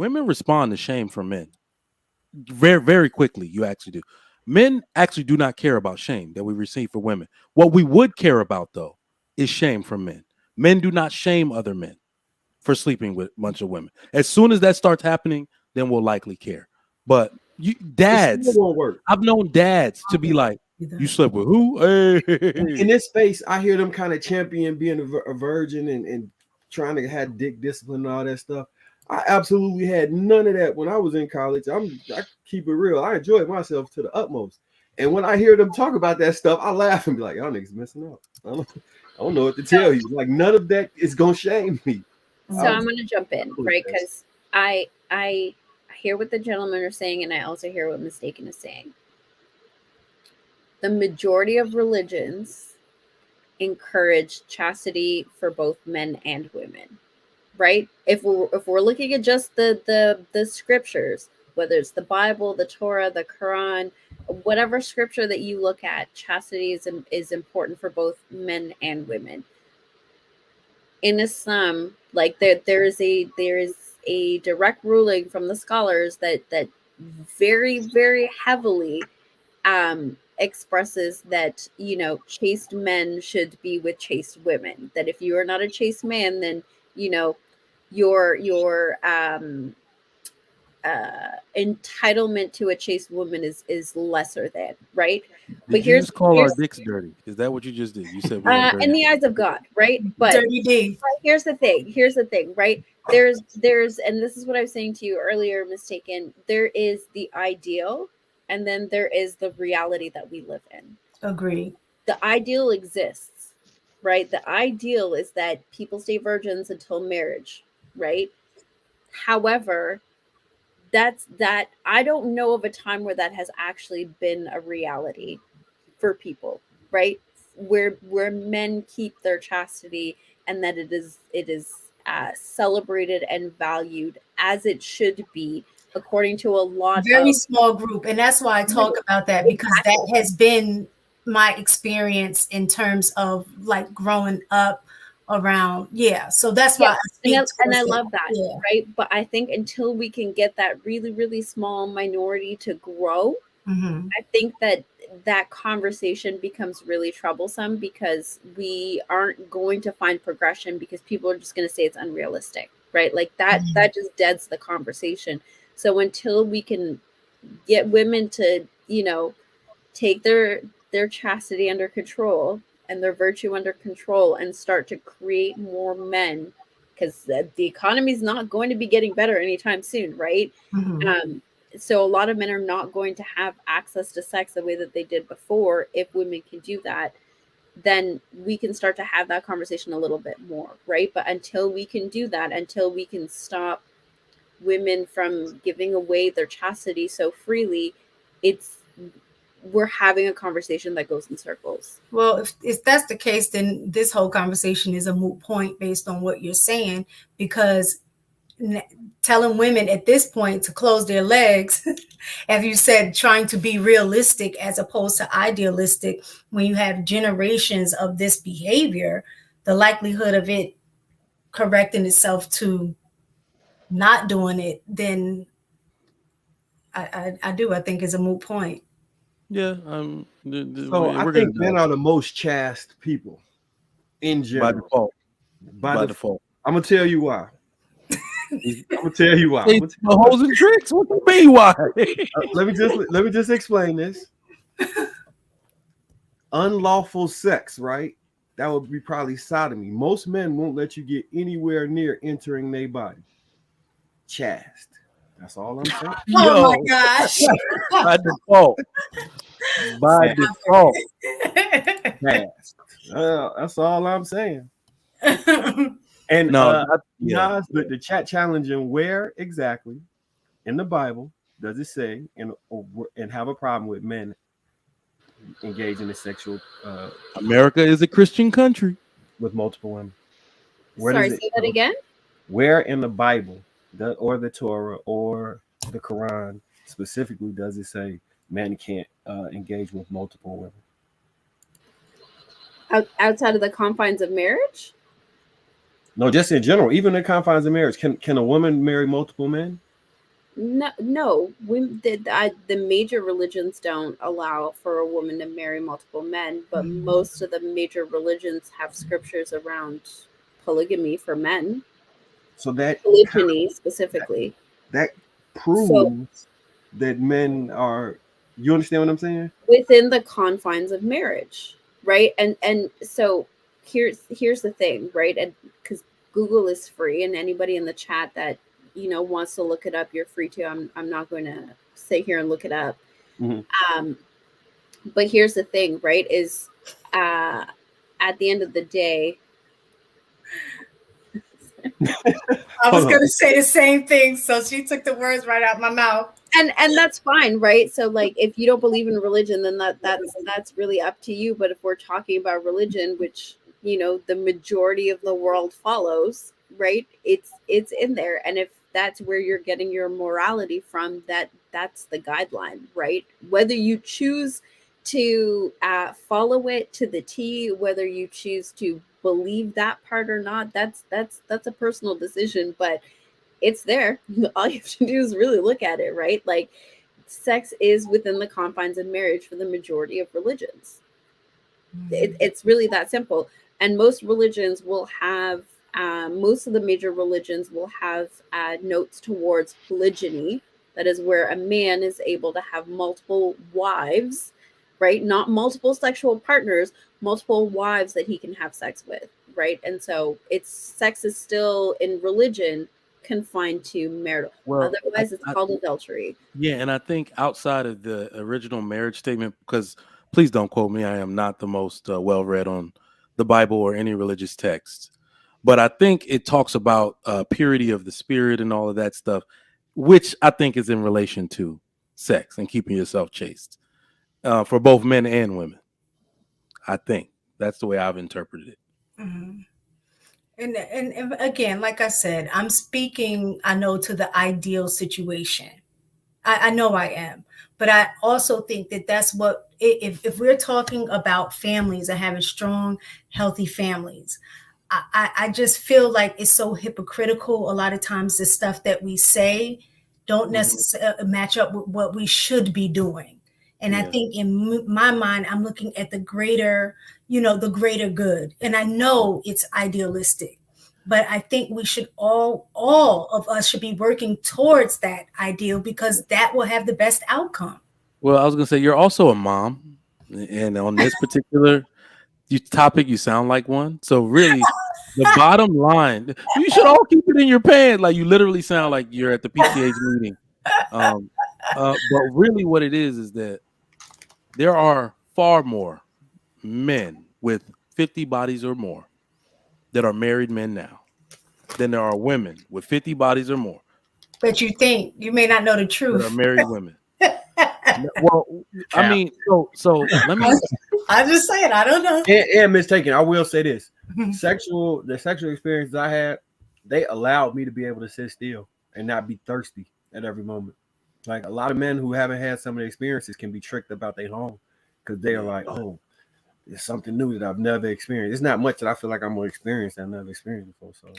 women respond to shame from men very, very quickly. You actually do. Men actually do not care about shame that we receive for women. What we would care about, though, is shame from men. Men do not shame other men for sleeping with a bunch of women. As soon as that starts happening, then we'll likely care. But you, It still dads, won't work. I've known dads to be like, "You slept with who?" In this space, I hear them kind of champion being a virgin and trying to have dick discipline and all that stuff. I absolutely had none of that when I was in college. I keep it real. I enjoyed myself to the utmost. And when I hear them talk about that stuff, I laugh and be like, y'all niggas missing out. I don't know what to tell you. Like none of that is gonna shame me. So I'm gonna jump in, right? Because I hear what the gentlemen are saying, and I also hear what Mistaken is saying. The majority of religions encourage chastity for both men and women, right? If we're looking at just the scriptures, whether it's the Bible, the Torah, the Quran, whatever scripture that you look at, chastity is important for both men and women. In Islam, like there is a direct ruling from the scholars that very, very heavily expresses that, you know, chaste men should be with chaste women. That if you are not a chaste man, then, you know, your entitlement to a chaste woman is lesser than, right? Did you just call our dicks dirty? Is that what you just did? You said we in the eyes of God, right? But here's the thing, right? There's and this is what I was saying to you earlier, Mistaken. There is the ideal, and then there is the reality that we live in. Agree. The ideal exists, right? The ideal is that people stay virgins until marriage, right? However, that I don't know of a time where that has actually been a reality for people, right? Where men keep their chastity and that it is celebrated and valued as it should be, according to a lot very small group. And that's why I talk about that, because that has been my experience in terms of like growing up around. Yeah. So that's why I love that. Yeah. Right. But I think until we can get that really, really small minority to grow, I think that conversation becomes really troublesome, because we aren't going to find progression, because people are just going to say it's unrealistic, right? Like that just deads the conversation. So until we can get women to, you know, take their chastity under control and their virtue under control and start to create more men, because the economy is not going to be getting better anytime soon, right? So a lot of men are not going to have access to sex the way that they did before. If women can do that, then we can start to have that conversation a little bit more, right? But until we can do that, until we can stop women from giving away their chastity so freely, we're having a conversation that goes in circles. Well, if that's the case, then this whole conversation is a moot point based on what you're saying, because telling women at this point to close their legs, as you said, trying to be realistic as opposed to idealistic, when you have generations of this behavior, the likelihood of it correcting itself to not doing it, then I think is a moot point. Yeah. So I think men are the most chaste people in general. By default. I'm gonna tell you why. The hoes and tricks. What do you mean why? Let me just explain this. Unlawful sex, right? That would be probably sodomy. Most men won't let you get anywhere near entering their body. Chaste. That's all I'm saying. Oh my gosh. By default. By default. Chaste. That's all I'm saying. And the chat challenging, where exactly in the Bible does it say and have a problem with men engaging in sexual? America is a Christian country with multiple women. Sorry, say that again. Where in the Bible, or the Torah, or the Quran specifically, does it say men can't engage with multiple women? Outside of the confines of marriage? No, just in general, even in the confines of marriage. Can a woman marry multiple men? No. The major religions don't allow for a woman to marry multiple men, but most of the major religions have scriptures around polygamy for men. So that Polygyny specifically. that So proves that men are. You understand what I'm saying? within the confines of marriage, right? And so here's the thing, right? And because Google is free, and anybody in the chat that wants to look it up, you're free to. I'm not going to sit here and look it up. Um, but here's the thing, right? Is at the end of the day, I was going to say the same thing, so she took the words right out my mouth. And that's fine, right? So like, if you don't believe in religion, then that's really up to you. But if we're talking about religion, which the majority of the world follows, right? It's in there, and if that's where you're getting your morality from, that's the guideline, right? Whether you choose to follow it to the T, whether you choose to believe that part or not, that's a personal decision, but it's there. All you have to do is really look at it, right? Like, sex is within the confines of marriage for the majority of religions. It's really that simple. And most religions will have, most of the major religions will have notes towards polygyny. That is where a man is able to have multiple wives, right? Not multiple sexual partners, multiple wives that he can have sex with, right? And so sex is still in religion confined to marital. Well, Otherwise, it's called adultery. Yeah, and I think outside of the original marriage statement, because please don't quote me, I am not the most well read on the Bible or any religious text, but I think it talks about purity of the spirit and all of that stuff, which I think is in relation to sex and keeping yourself chaste for both men and women. I think that's the way I've interpreted it. Mm-hmm. And again, like I said, I'm speaking, I know, to the ideal situation. I know I am, but I also think that that's what, if we're talking about families and having strong, healthy families, I just feel like it's so hypocritical. A lot of times the stuff that we say don't necessarily match up with what we should be doing. And I think in my mind, I'm looking at the greater good. And I know it's idealistic, but I think we should all of us should be working towards that ideal, because that will have the best outcome. Well, I was going to say, you're also a mom. And on this particular topic, you sound like one. So really, the bottom line, you should all keep it in your pants. Like, you literally sound like you're at the PTA's meeting. But really what it is that there are far more men with 50 bodies or more that are married men now than there are women with 50 bodies or more. But you may not know the That truth. are married women. Well, I mean, so let me. I'm just saying, I don't know. And mistaken, I will say this: the sexual experiences I had, they allowed me to be able to sit still and not be thirsty at every moment. Like, a lot of men who haven't had some of the experiences can be tricked about their home because they are like, oh, it's something new that I've never experienced. It's not much that I feel like I'm gonna experience that I've never experienced before. So